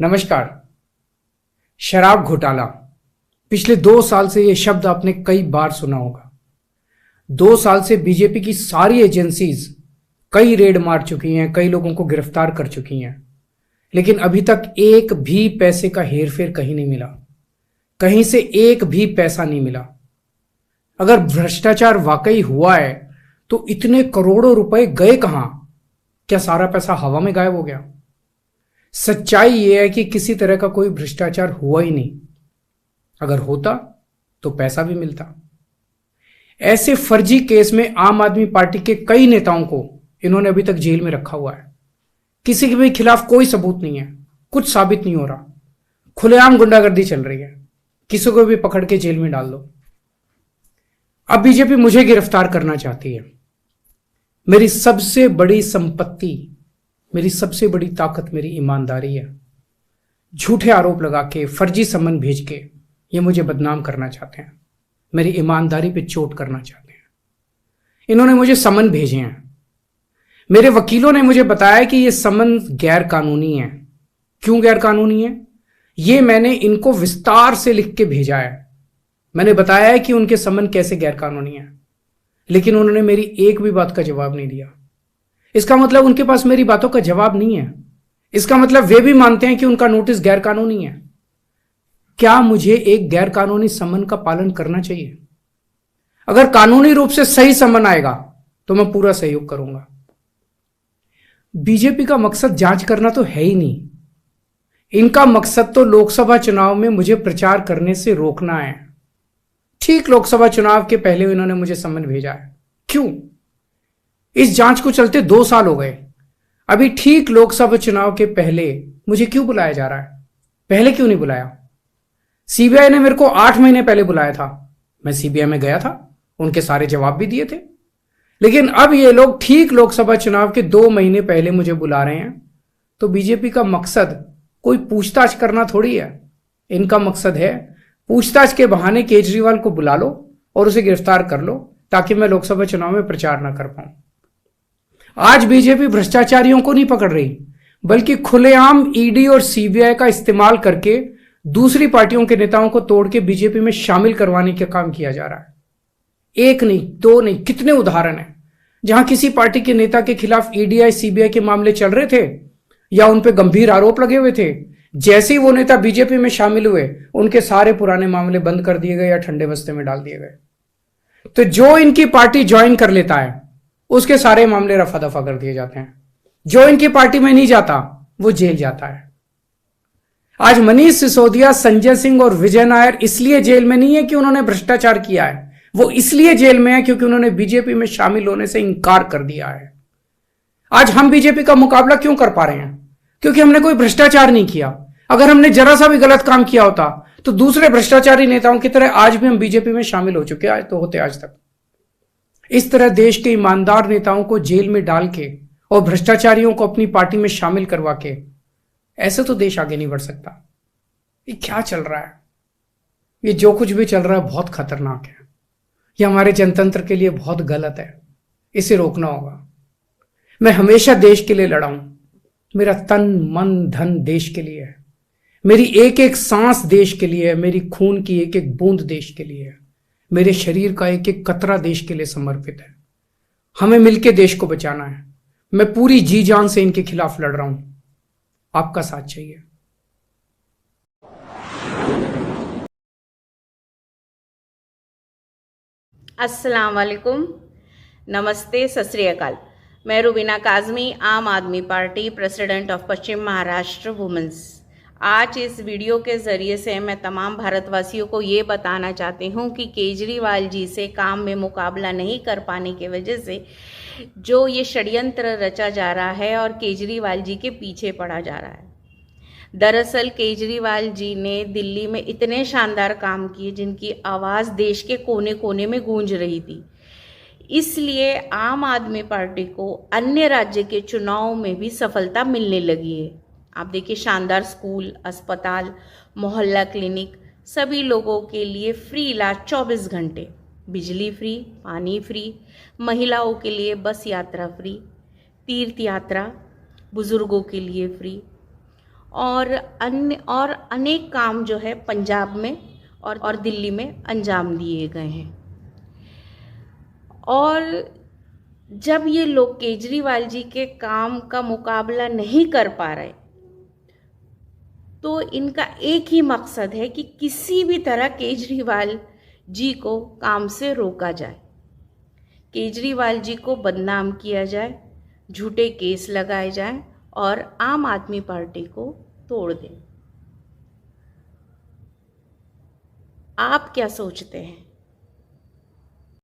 नमस्कार। शराब घोटाला पिछले 2 साल से यह शब्द आपने कई बार सुना होगा। 2 साल से बीजेपी की सारी एजेंसीज कई रेड मार चुकी हैं, कई लोगों को गिरफ्तार कर चुकी हैं, लेकिन अभी तक एक भी पैसे का हेरफेर कहीं नहीं मिला, कहीं से एक भी पैसा नहीं मिला। अगर भ्रष्टाचार वाकई हुआ है तो इतने करोड़ों रुपए गए कहां? क्या सारा पैसा हवा में गायब हो गया? सच्चाई यह है कि किसी तरह का कोई भ्रष्टाचार हुआ ही नहीं। अगर होता तो पैसा भी मिलता। ऐसे फर्जी केस में आम आदमी पार्टी के कई नेताओं को इन्होंने अभी तक जेल में रखा हुआ है। किसी के भी खिलाफ कोई सबूत नहीं है, कुछ साबित नहीं हो रहा, खुलेआम गुंडागर्दी चल रही है, किसी को भी पकड़ के जेल में डाल दो। अब बीजेपी मुझे गिरफ्तार करना चाहती है। मेरी सबसे बड़ी संपत्ति, मेरी सबसे बड़ी ताकत मेरी ईमानदारी है। झूठे आरोप लगा के, फर्जी समन भेज के ये मुझे बदनाम करना चाहते हैं, मेरी ईमानदारी पे चोट करना चाहते हैं। इन्होंने मुझे समन भेजे हैं। मेरे वकीलों ने मुझे बताया कि ये समन गैर कानूनी है। क्यों गैर कानूनी है? ये मैंने इनको विस्तार से लिख के भेजा है। मैंने बताया है कि उनके समन कैसे गैर कानूनी है, लेकिन उन्होंने मेरी एक भी बात का जवाब नहीं दिया। इसका मतलब उनके पास मेरी बातों का जवाब नहीं है। इसका मतलब वे भी मानते हैं कि उनका नोटिस गैर कानूनी है। क्या मुझे एक गैर कानूनी समन का पालन करना चाहिए? अगर कानूनी रूप से सही समन आएगा तो मैं पूरा सहयोग करूंगा। बीजेपी का मकसद जांच करना तो है ही नहीं। इनका मकसद तो लोकसभा चुनाव में मुझे प्रचार करने से रोकना है। ठीक लोकसभा चुनाव के पहले इन्होंने मुझे समन भेजा है। क्यों? इस जांच को चलते 2 साल हो गए। अभी ठीक लोकसभा चुनाव के पहले मुझे क्यों बुलाया जा रहा है? पहले क्यों नहीं बुलाया? सीबीआई ने मेरे को 8 महीने पहले बुलाया था। मैं सीबीआई में गया था, उनके सारे जवाब भी दिए थे। लेकिन अब ये लोग ठीक लोकसभा चुनाव के 2 महीने पहले मुझे बुला रहे हैं। तो बीजेपी का मकसद कोई पूछताछ करना थोड़ी है। इनका मकसद है पूछताछ के बहाने केजरीवाल को बुला लो और उसे गिरफ्तार कर लो, ताकि मैं लोकसभा चुनाव में प्रचार ना कर पाऊं। आज बीजेपी भ्रष्टाचारियों को नहीं पकड़ रही, बल्कि खुलेआम ईडी और सीबीआई का इस्तेमाल करके दूसरी पार्टियों के नेताओं को तोड़ के बीजेपी में शामिल करवाने का काम किया जा रहा है। एक नहीं, दो नहीं, कितने उदाहरण हैं जहां किसी पार्टी के नेता के खिलाफ ईडीआई सीबीआई के मामले चल रहे थे या उन पे गंभीर आरोप लगे हुए थे। जैसे ही वो नेता बीजेपी में शामिल हुए, उनके सारे पुराने मामले बंद कर दिए गए या ठंडे बस्ते में डाल दिए गए। तो जो इनकी पार्टी ज्वाइन कर लेता है उसके सारे मामले रफा दफा कर दिए जाते हैं। जो इनकी पार्टी में नहीं जाता वो जेल जाता है। आज मनीष सिसोदिया, संजय सिंह और विजय नायर इसलिए जेल में नहीं है कि उन्होंने भ्रष्टाचार किया है, वो इसलिए जेल में है क्योंकि उन्होंने बीजेपी में शामिल होने से इंकार कर दिया है। आज हम बीजेपी का मुकाबला क्यों कर पा रहे हैं? क्योंकि हमने कोई भ्रष्टाचार नहीं किया। अगर हमने जरा सा भी गलत काम किया होता तो दूसरे भ्रष्टाचारी नेताओं की तरह आज भी हम बीजेपी में शामिल हो चुके हैं, तो होते आज तक। इस तरह देश के ईमानदार नेताओं को जेल में डाल के और भ्रष्टाचारियों को अपनी पार्टी में शामिल करवा के ऐसे तो देश आगे नहीं बढ़ सकता। ये क्या चल रहा है? ये जो कुछ भी चल रहा है बहुत खतरनाक है। ये हमारे जनतंत्र के लिए बहुत गलत है। इसे रोकना होगा। मैं हमेशा देश के लिए लड़ा हूं। मेरा तन मन धन देश के लिए है। मेरी एक एक सांस देश के लिए है। मेरी खून की एक एक बूंद देश के लिए है। मेरे शरीर का एक एक कतरा देश के लिए समर्पित है। हमें मिलकर देश को बचाना है। मैं पूरी जी जान से इनके खिलाफ लड़ रहा हूं। आपका साथ चाहिए। अस्सलाम वालेकुम, नमस्ते, सत श्री अकाल। मैं रुबीना काजमी, आम आदमी party president of Paschim Maharashtra women's. आज इस वीडियो के ज़रिए से मैं तमाम भारतवासियों को ये बताना चाहती हूँ कि केजरीवाल जी से काम में मुकाबला नहीं कर पाने की वजह से जो ये षड्यंत्र रचा जा रहा है और केजरीवाल जी के पीछे पड़ा जा रहा है। दरअसल केजरीवाल जी ने दिल्ली में इतने शानदार काम किए जिनकी आवाज़ देश के कोने कोने में गूंज रही थी। इसलिए आम आदमी पार्टी को अन्य राज्य के चुनाव में भी सफलता मिलने लगी है। आप देखिए, शानदार स्कूल, अस्पताल, मोहल्ला क्लिनिक, सभी लोगों के लिए फ्री इलाज 24 घंटे, बिजली फ्री, पानी फ्री, महिलाओं के लिए बस यात्रा फ्री, तीर्थ यात्रा बुजुर्गों के लिए फ्री, और अनेक काम जो है पंजाब में और दिल्ली में अंजाम दिए गए हैं। और जब ये लोग केजरीवाल जी के काम का मुकाबला नहीं कर पा रहे, तो इनका एक ही मकसद है कि किसी भी तरह केजरीवाल जी को काम से रोका जाए, केजरीवाल जी को बदनाम किया जाए, झूठे केस लगाए जाएं और आम आदमी पार्टी को तोड़ दें। आप क्या सोचते हैं?